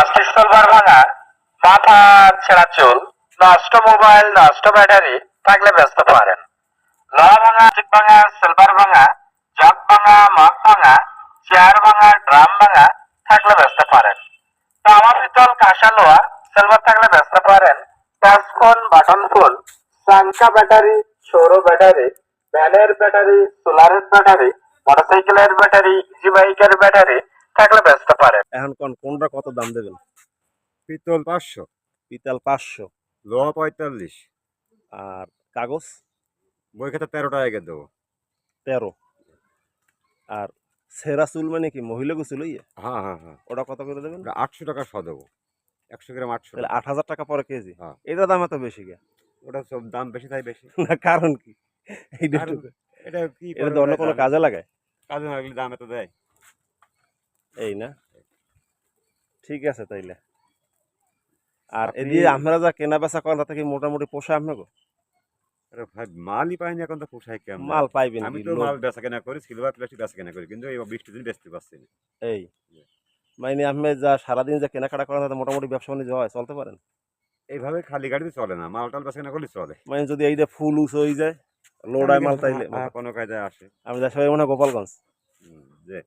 Silver ভাঙা, মাথা ছেঁড়া চুল, নষ্ট মোবাইল, নষ্ট ব্যাটারি থাকলে বেচতে পারেন। লোহা ভাঙা, ভাঙা, সিলভার ভাঙা, জগ ভাঙা, মগ ভাঙা, চেয়ার ভাঙা, ড্রাম ভাঙা থাকলে বেচতে পারেন। তামা পিতল, কাঁসা, লোহা, সিলভার থাকলে বেচতে পারেন। টাচ ফোন, বাটন ফোন, চাঙ্কা ব্যাটারি, সৌর ব্যাটারি, ভ্যানের ব্যাটারি, সোলারের ব্যাটারি, মোটরসাইকেলের ব্যাটারি, ইজি বাইকের ব্যাটারি থাকলে বেচতে পারেন। এখন কোনটা কত দাম দেবেন? পিতল 500, পিতল 500, লোহা 45, আর কাগজ বই খাতা 13 টাকা দেবো। 13, আর সেরা চুল মানে কি মহিলা চুল? হ্যাঁ হ্যাঁ হ্যাঁ, ওটা কত করে দেবেন? 800 টাকা শ দেবো, 100 গ্রাম 800 তাহলে টাকা। 8,000 টাকা পরে কেজি। হ্যাঁ, এটা দাম এত বেশি কে? ওটা সব দাম বেশি, তাই বেশি। না, কারণ কি? আর এটা কি এটা তো অন্য কোনো কাজে লাগায়? কাজে না লাগলে দাম এত দেয়? এই না, ঠিক আছে তাইলে। আর আপনি- এদিকে আমরা যা কেনা বেচা করেন তাতে কি মোটামুটি পোষায় আপনাকে? আরে ভাই, মালই পাইনি এখন, তো পোষায় কেমন? মাল পাইবেন আমি কি? তো মাল বেচা কেনা করি, সিলভার প্লাস্টিক বেচা কেনা করি, কিন্তু এই বৃষ্টির দিন বেচতে পারছি না। এই মানে আপনি যা সারাদিন যা কেনাকাটা করেন তাতে মোটামুটি ব্যবসা বাণিজ্য হয়, চলতে পারেন? এইভাবে খালি গাড়িতে চলে না, মাল টাল বেচা কেনা করলে চলে। মানে যদি এই যে ফুল উঁচু হয়ে যায়, লোডায় মাল, তাইলে কোনো কায়দায় আসে। আমি যাই সবাই মনে হয় গোপালগঞ্জ। যে